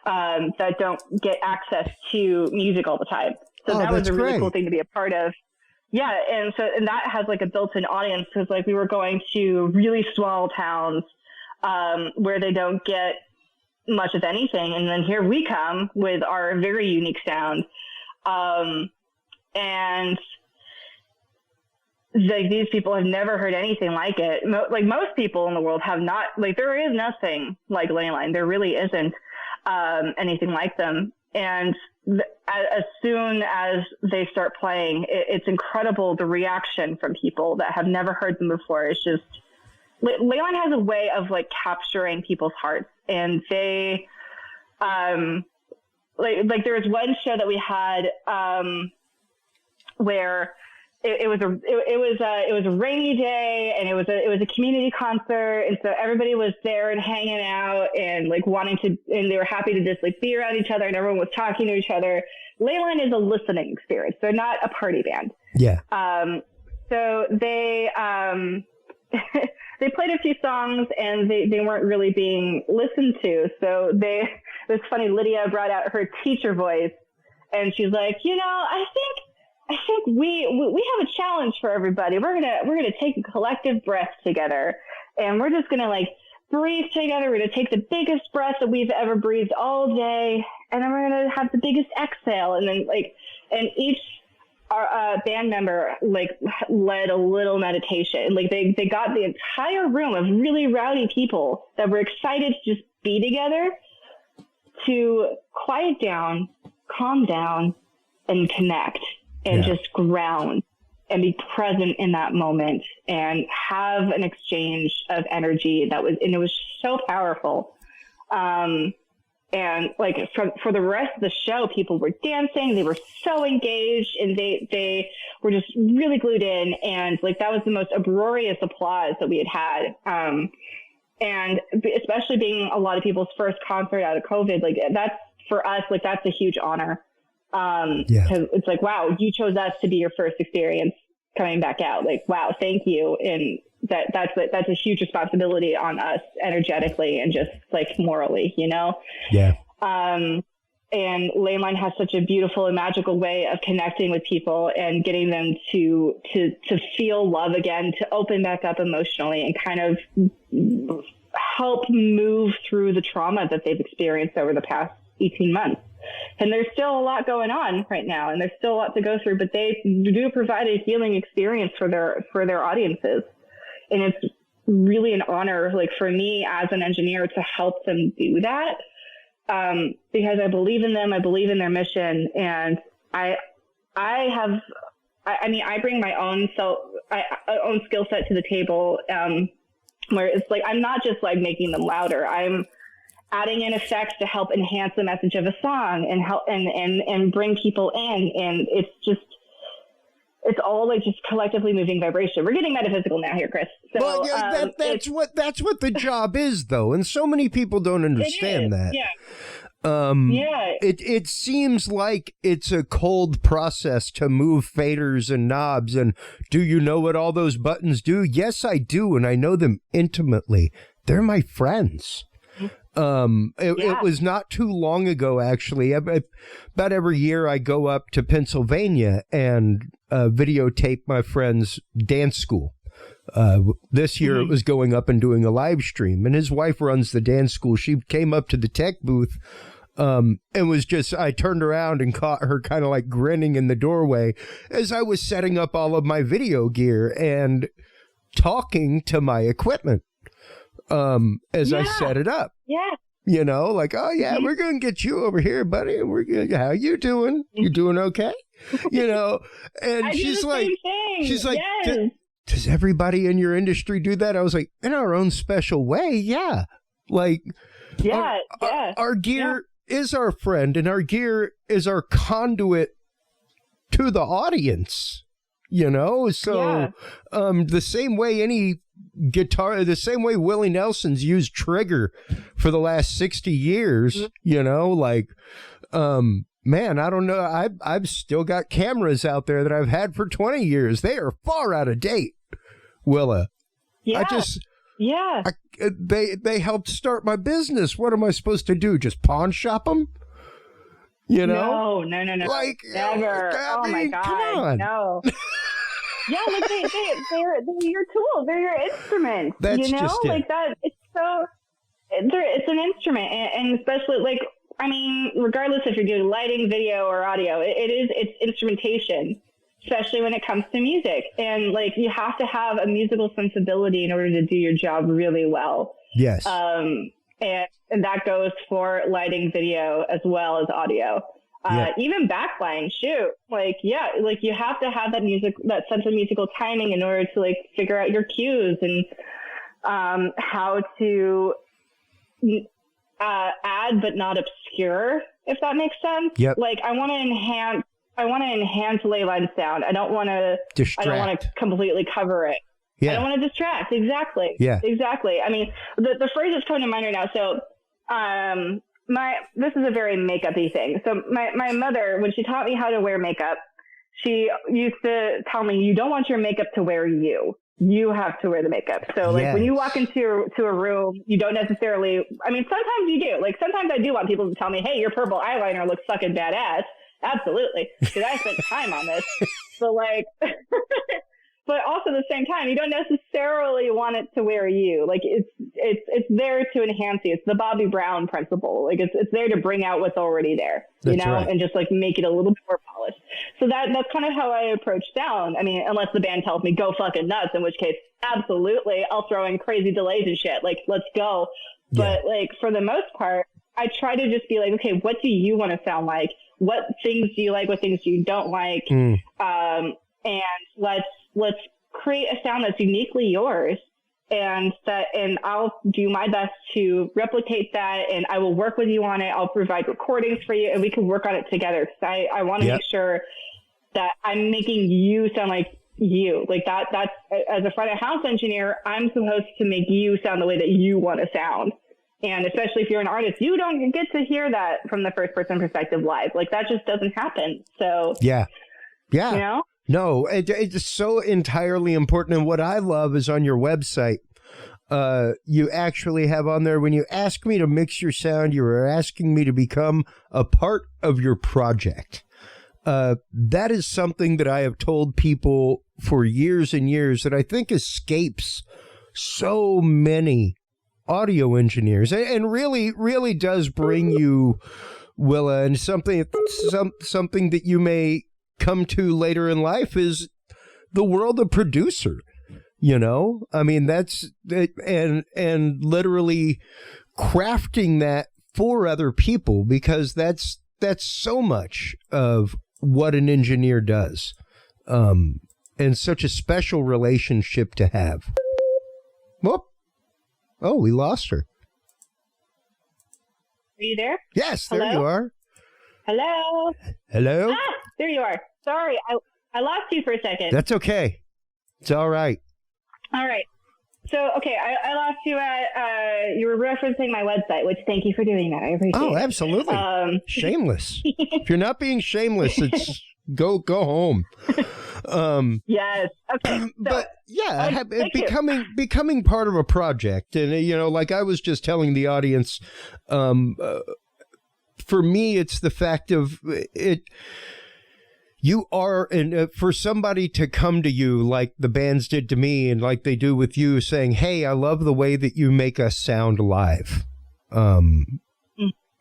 That don't get access to music all the time. So that was a really cool thing to be a part of. Yeah. And that has like a built-in audience, because like we were going to really small towns, where they don't get much of anything. And then here we come with our very unique sound. And like these people have never heard anything like it. Like most people in the world have not, like there is nothing like Leyline. There really isn't. Anything like them. And as soon as they start playing, it's incredible, the reaction from people that have never heard them before. It's just, Leyline has a way of like capturing people's hearts, and they, like there was one show that we had, where it was a rainy day, and it was a community concert, and so everybody was there and hanging out and like and they were happy to just like be around each other, and everyone was talking to each other. Leyline is a listening experience. They're not a party band. Yeah. So they they played a few songs, and they weren't really being listened to. So it was funny. Lydia brought out her teacher voice, and she's like, I think we have a challenge for everybody. We're gonna take a collective breath together, and we're just gonna like breathe together. We're gonna take the biggest breath that we've ever breathed all day, and then we're gonna have the biggest exhale. And then and each band member like led a little meditation. Like they got the entire room of really rowdy people that were excited to just be together to quiet down, calm down, and connect. And just ground. and be present in that moment and have an exchange of energy and it was so powerful. And like for the rest of the show, people were dancing, they were so engaged, and they were just really glued in. And like, that was the most uproarious applause that we had. And especially being a lot of people's first concert out of COVID, like that's for us, like that's a huge honor. Cause it's like, wow, you chose us to be your first experience coming back out. Like, wow, thank you. And that's a huge responsibility on us energetically and just like morally, you know? Yeah. And Leyline has such a beautiful and magical way of connecting with people and getting them to feel love again, to open back up emotionally and kind of help move through the trauma that they've experienced over the past 18 months. And there's still a lot going on right now, and there's still a lot to go through, but they do provide a healing experience for their audiences. And it's really an honor, like for me as an engineer, to help them do that. Because I believe in them, I believe in their mission, and I bring my own own skill set to the table, where it's like, I'm not just like making them louder. I'm adding in effects to help enhance the message of a song and help and bring people in. And it's all like just collectively moving vibration. We're getting metaphysical now here, Chris. So, well, yeah, that's what the job is, though, and so many people don't understand that. Yeah. It seems like it's a cold process to move faders and knobs. And do you know what all those buttons do? Yes, I do, and I know them intimately. They're my friends. It was not too long ago, actually. About every year I go up to Pennsylvania and videotape my friend's dance school. This year it was going up and doing a live stream, and his wife runs the dance school. She came up to the tech booth and was just, I turned around and caught her kind of like grinning in the doorway as I was setting up all of my video gear and talking to my equipment. As I set it up, you know, like, oh yeah, we're going to get you over here, buddy. How you doing? You doing okay? You know, and she's like, does everybody in your industry do that? I was like, in our own special way. Yeah. Like, our gear is our friend, and our gear is our conduit to the audience, you know? So, the same way the same way Willie Nelson's used Trigger for the last 60 years, you know, like, man, I don't know. I've still got cameras out there that I've had for 20 years. They are far out of date, Willa. Yeah. They helped start my business. What am I supposed to do? Just pawn shop them? You know? No. Like, never. My God. Come on. No. Yeah, like they're your tools. They're your instruments. That's you know, just it. Like that. It's an instrument, and especially like, I mean, regardless if you're doing lighting, video, or audio, it's instrumentation, especially when it comes to music. And like, you have to have a musical sensibility in order to do your job really well. Yes. And that goes for lighting, video, as well as audio. Even backline, like you have to have that sense of musical timing in order to like figure out your cues and how to add but not obscure, if that makes sense. Yep. Like I want to enhance Leyline's sound. I don't want to completely cover it. Yeah. I don't want to distract. Exactly. Yeah. Exactly. I mean, the phrase is coming to mind right now. So, this is a very makeup-y thing. So my mother, when she taught me how to wear makeup, she used to tell me, you don't want your makeup to wear you. You have to wear the makeup. So like when you walk into a room, you don't necessarily, I mean, sometimes you do. Like sometimes I do want people to tell me, hey, your purple eyeliner looks fucking badass. Absolutely. Because I spent time on this. So like, but also at the same time, you don't necessarily want it to wear you. Like it's there to enhance you. It's the Bobby Brown principle. Like it's there to bring out what's already there, you know, and just like make it a little bit more polished. So that's kind of how I approach sound. I mean, unless the band tells me go fucking nuts, in which case, absolutely, I'll throw in crazy delays and shit. Like, let's go. But like for the most part, I try to just be like, okay, what do you want to sound like? What things do you like? What things do you don't like? and let's create a sound that's uniquely yours. And I'll do my best to replicate that, and I will work with you on it. I'll provide recordings for you, and we can work on it together. Because I want to make sure that I'm making you sound like you. Like that's, as a front of house engineer, I'm supposed to make you sound the way that you want to sound. And especially if you're an artist, you don't get to hear that from the first person perspective live. Like that just doesn't happen. So yeah. You know? No, it's so entirely important. And what I love is on your website, you actually have on there, when you ask me to mix your sound, you are asking me to become a part of your project. That is something that I have told people for years and years that I think escapes so many audio engineers, and really, really does bring you, Willa, and something that you may come to later in life is the world of producer. You know, I mean, that's and literally crafting that for other people, because that's so much of what an engineer does, and such a special relationship to have. Whoop. Oh, we lost her. Are you there? Yes, there Hello? you are. Hello? Hello? Ah, there you are. Sorry, I lost you for a second. That's okay. It's all right. All right. So, okay, I lost you at, you were referencing my website, which thank you for doing that. I appreciate it. Oh, absolutely. Shameless. If you're not being shameless, it's go home. Yes. Okay. So, but yeah, becoming part of a project, and you know, like I was just telling the audience, for me, it's the fact of it. You are, and for somebody to come to you like the bands did to me, and like they do with you, saying, "Hey, I love the way that you make us sound live.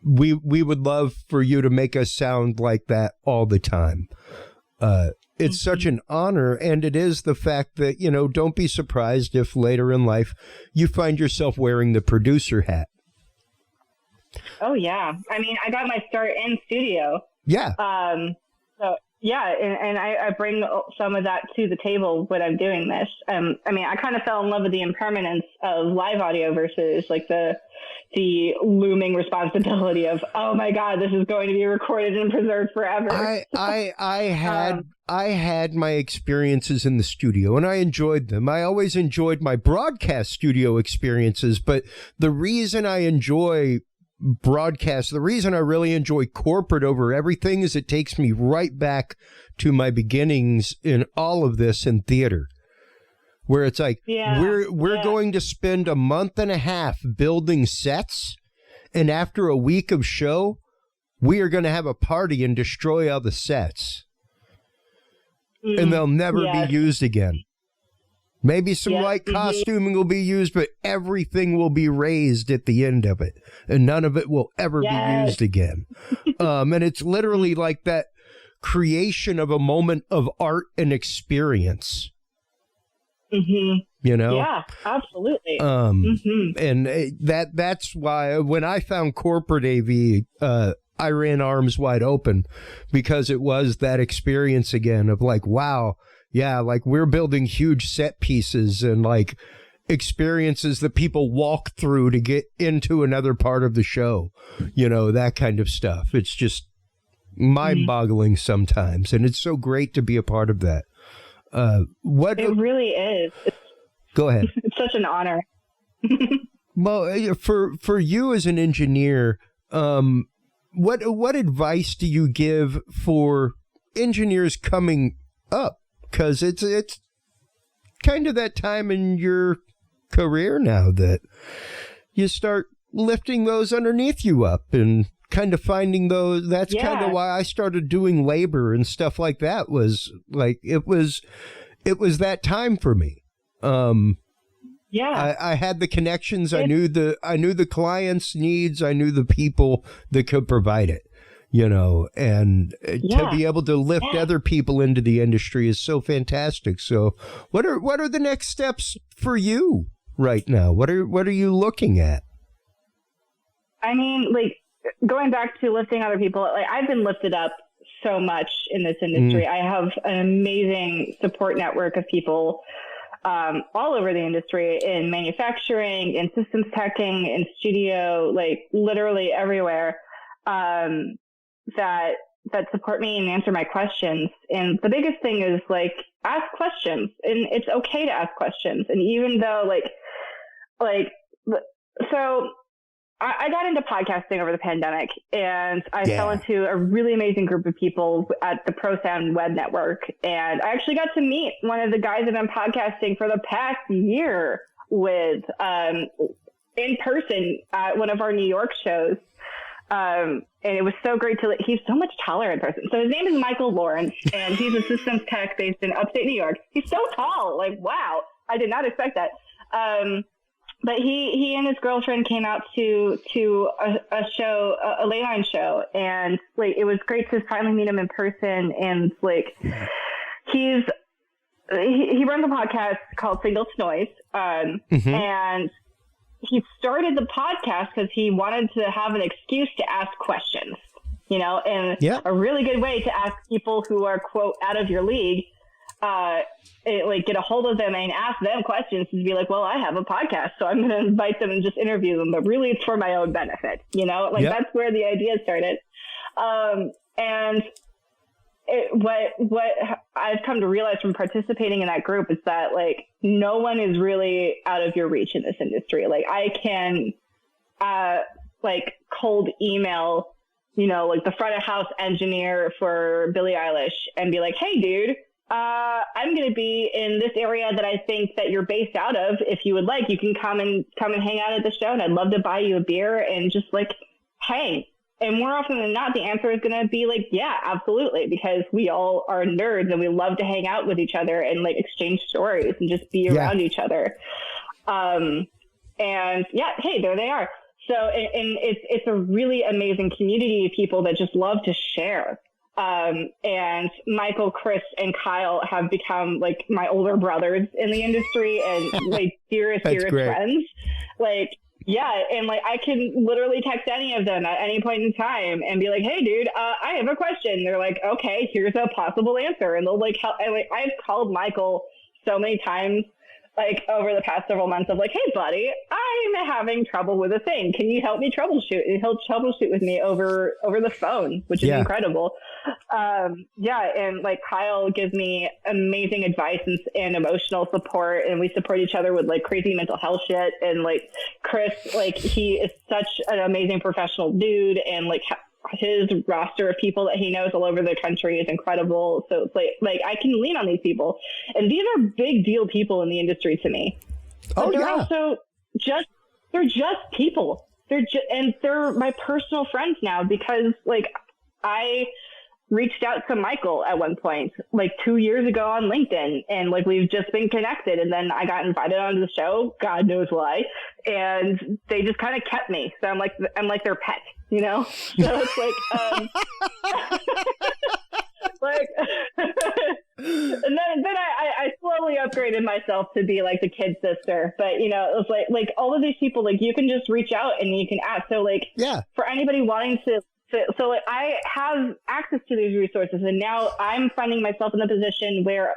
We would love for you to make us sound like that all the time." It's such an honor, and it is the fact that, you know, don't be surprised if later in life you find yourself wearing the producer hat. Oh yeah, I mean, I got my start in studio. Yeah. So. Yeah, and I bring some of that to the table when I'm doing this. I mean, I kind of fell in love with the impermanence of live audio versus like the looming responsibility of, oh my God, this is going to be recorded and preserved forever. I had my experiences in the studio, and I enjoyed them. I always enjoyed my broadcast studio experiences, but the reason I enjoy broadcast, the reason I really enjoy corporate over everything, is it takes me right back to my beginnings in all of this in theater, where it's like, we're going to spend a month and a half building sets, and after a week of show, we are going to have a party and destroy all the sets, and they'll never be used again. Maybe some light costuming will be used, but everything will be raised at the end of it, and none of it will ever be used again. And it's literally like that creation of a moment of art and experience. You know? Yeah, absolutely. And that's why when I found corporate AV, I ran arms wide open, because it was that experience again of like, wow. Yeah, like we're building huge set pieces and like experiences that people walk through to get into another part of the show, you know, that kind of stuff. It's just mind-boggling sometimes, and it's so great to be a part of that. It really is. Go ahead. It's such an honor. Well, for you as an engineer, what advice do you give for engineers coming up? Because it's kind of that time in your career now that you start lifting those underneath you up and kind of finding those. That's kind of why I started doing labor and stuff like that. Was like it was that time for me. I had the connections. I knew the client's needs. I knew the people that could provide it. You know, and to be able to lift other people into the industry is so fantastic. So what are the next steps for you right now? What are you looking at? I mean, like going back to lifting other people, like I've been lifted up so much in this industry. I have an amazing support network of people all over the industry, in manufacturing, in systems teching, in studio, like literally everywhere, that support me and answer my questions. And the biggest thing is like, ask questions, and it's okay to ask questions. And even though so I got into podcasting over the pandemic, and I fell into a really amazing group of people at the ProSound Web Network. And I actually got to meet one of the guys that I'm podcasting for the past year with, in person at one of our New York shows. And it was so great he's so much taller in person. So his name is Michael Lawrence, and he's a systems tech based in upstate New York. He's so tall. Like, wow. I did not expect that. But he and his girlfriend came out to a show, a late line show, and like it was great to finally meet him in person. And like he runs a podcast called Single Noise, and he started the podcast because he wanted to have an excuse to ask questions, and a really good way to ask people who are quote out of your league. Get a hold of them and ask them questions, to be like, well, I have a podcast, so I'm going to invite them and just interview them, but really it's for my own benefit, that's where the idea started. And what I've come to realize from participating in that group is that like no one is really out of your reach in this industry. Like I can cold email, like the front of house engineer for Billie Eilish and be like, hey dude, I'm going to be in this area that I think that you're based out of. If you would like, you can come and hang out at the show, and I'd love to buy you a beer and just like hang. And more often than not, the answer is going to be like, yeah, absolutely. Because we all are nerds and we love to hang out with each other and like exchange stories and just be around each other. And hey, there they are. So, and it's a really amazing community of people that just love to share. And Michael, Chris, and Kyle have become like my older brothers in the industry and like dearest friends. Like, yeah. And like, I can literally text any of them at any point in time and be like, hey dude, I have a question. They're like, okay, here's a possible answer. And they'll like help. And like, I've called Michael so many times, like over the past several months of like, hey buddy, I'm having trouble with a thing. Can you help me troubleshoot? And he'll troubleshoot with me over the phone, which is incredible. And like Kyle gives me amazing advice and emotional support, and we support each other with like crazy mental health shit. And like Chris, like he is such an amazing professional dude, and like his roster of people that he knows all over the country is incredible. So it's like I can lean on these people, and these are big deal people in the industry to me. But they're also they're just people. They're my personal friends now, because like I reached out to Michael at one point, like 2 years ago on LinkedIn, and like we've just been connected. And then I got invited onto the show, God knows why, and they just kind of kept me. So I'm like their pet, So it's like, like, and then I slowly upgraded myself to be like the kid sister. But it was like all of these people, like you can just reach out and you can ask. So like, for anybody wanting to. So like I have access to these resources, and now I'm finding myself in a position where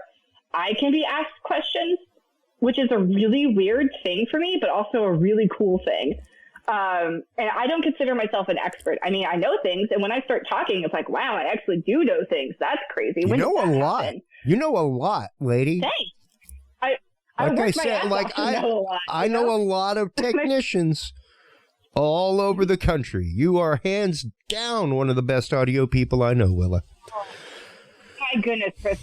I can be asked questions, which is a really weird thing for me, but also a really cool thing. And I don't consider myself an expert. I mean, I know things, and when I start talking, it's like, wow, I actually do know things. That's crazy. You know a lot. You know a lot, lady. Thanks. I know a lot of technicians all over the country. You are hands down one of the best audio people I know, Willa. Oh, my goodness, Chris.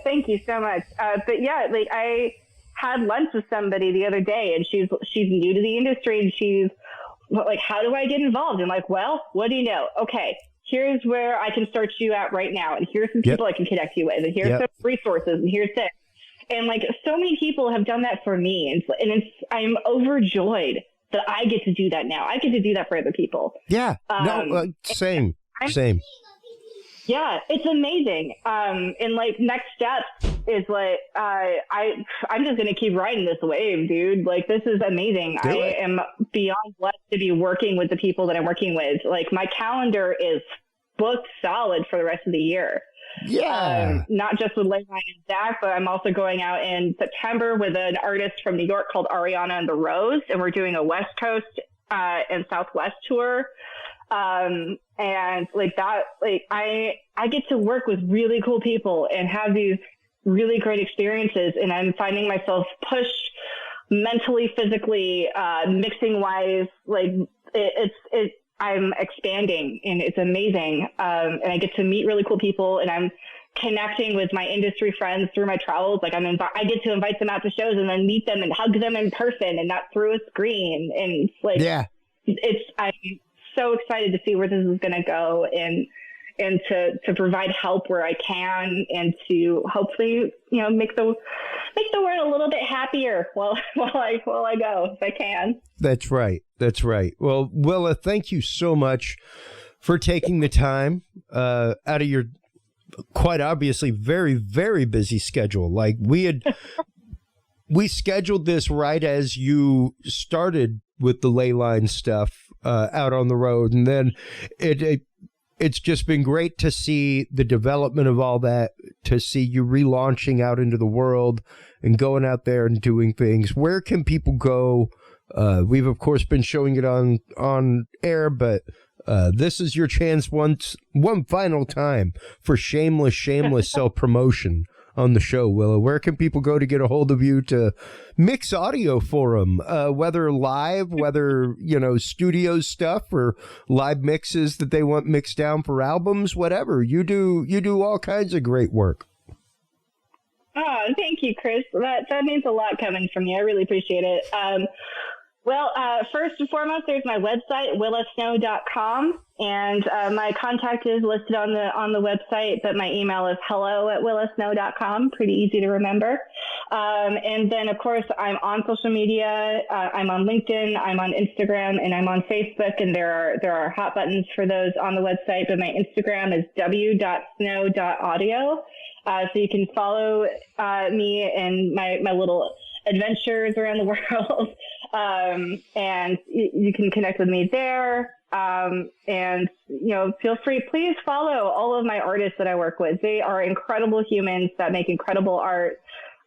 Thank you so much. But yeah, like I had lunch with somebody the other day, and she's new to the industry, and she's like, how do I get involved? I'm like, well, what do you know? Okay, here's where I can start you at right now, and here's some people I can connect you with, and here's some resources, and here's this. And like so many people have done that for me, and I'm overjoyed that I get to do that now. I get to do that for other people. Yeah. Same. Yeah, it's amazing. And like next steps is like, I'm just going to keep riding this wave, dude. Like this is amazing. I am beyond blessed to be working with the people that I'm working with. Like my calendar is booked solid for the rest of the year. Yeah. Not just with Leyline and Zach, but I'm also going out in September with an artist from New York called Ariana and the Rose, and we're doing a West Coast and Southwest tour. And like that, like I get to work with really cool people and have these really great experiences, and I'm finding myself pushed mentally, physically, mixing wise, like I'm expanding, and it's amazing. And I get to meet really cool people, and I'm connecting with my industry friends through my travels. Like I get to invite them out to shows and then meet them and hug them in person and not through a screen. And it's like, I'm so excited to see where this is going to go, and to provide help where I can, and to hopefully, you know, make the world a little bit happier while I go, if I can. That's right. That's right. Well, Willa, thank you so much for taking the time out of your quite obviously very, very busy schedule. Like we scheduled this right as you started with the Leyline stuff out on the road, and then it's just been great to see the development of all that, to see you relaunching out into the world and going out there and doing things. Where can people go? We've, of course, been showing it on air, but this is your chance one final time for shameless self-promotion on the show, Willa. Where can people go to get a hold of you to mix audio for them, whether live, whether, you know, studio stuff or live mixes that they want mixed down for albums, whatever. You do all kinds of great work. Oh, thank you, Chris. That means a lot coming from you. I really appreciate it. Well, first and foremost, there's my website, willasnow.com, and my contact is listed on the website, but my email is hello@willasnow.com. Pretty easy to remember. And then, of course, I'm on social media. I'm on LinkedIn, I'm on Instagram, and I'm on Facebook, and there are hot buttons for those on the website, but my Instagram is w.snow.audio. So you can follow me and my little adventures around the world. And you can connect with me there. And, you know, feel free, please follow all of my artists that I work with. They are incredible humans that make incredible art.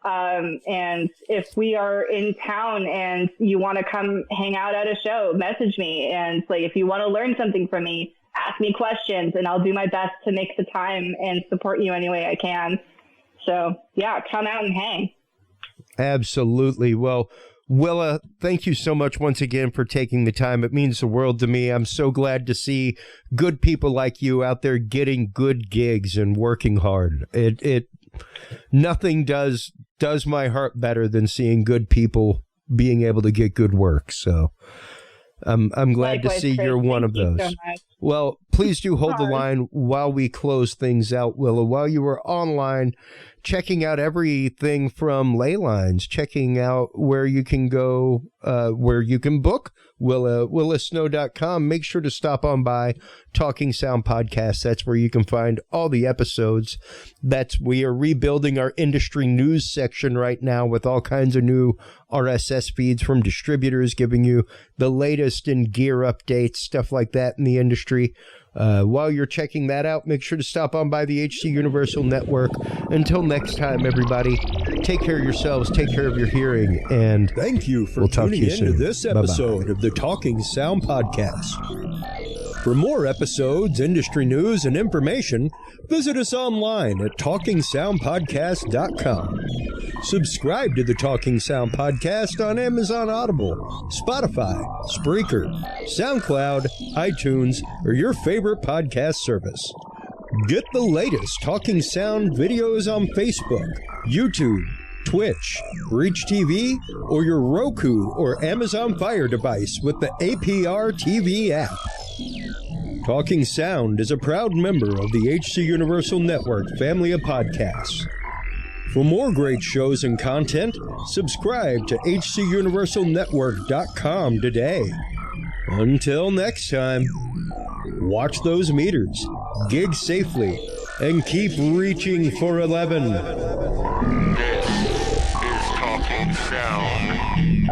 And if we are in town and you want to come hang out at a show, message me. And like, if you want to learn something from me, ask me questions, and I'll do my best to make the time and support you any way I can. So yeah, come out and hang. Absolutely. Well, Willa, thank you so much once again for taking the time. It means the world to me. I'm so glad to see good people like you out there getting good gigs and working hard. It nothing does my heart better than seeing good people being able to get good work. So I'm glad Likewise, to see Chris. you're one Thank of you those. so much. Well, please do hold the line while we close things out, Willa. While you were online, checking out everything from Leylines, checking out where you can go, where you can book willasnow.com. Make sure to stop on by Talking Sound Podcast. That's where you can find all the episodes. We are rebuilding our industry news section right now with all kinds of new RSS feeds from distributors, giving you the latest in gear updates, stuff like that in the industry. While you're checking that out, make sure to stop on by the HC Universal Network. Until next time, everybody, take care of yourselves, take care of your hearing, and thank you for tuning in to this episode of the Talking Sound Podcast. For more episodes, industry news, and information, visit us online at TalkingSoundPodcast.com. Subscribe to the Talking Sound Podcast on Amazon Audible, Spotify, Spreaker, SoundCloud, iTunes, or your favorite podcast service. Get the latest Talking Sound videos on Facebook, YouTube, Twitch, Reach TV, or your Roku or Amazon Fire device with the APR TV app. Talking Sound is a proud member of the HC Universal Network family of podcasts. For more great shows and content, subscribe to hcuniversalnetwork.com today. Until next time, watch those meters, gig safely, and keep reaching for 11. This is Talking Sound.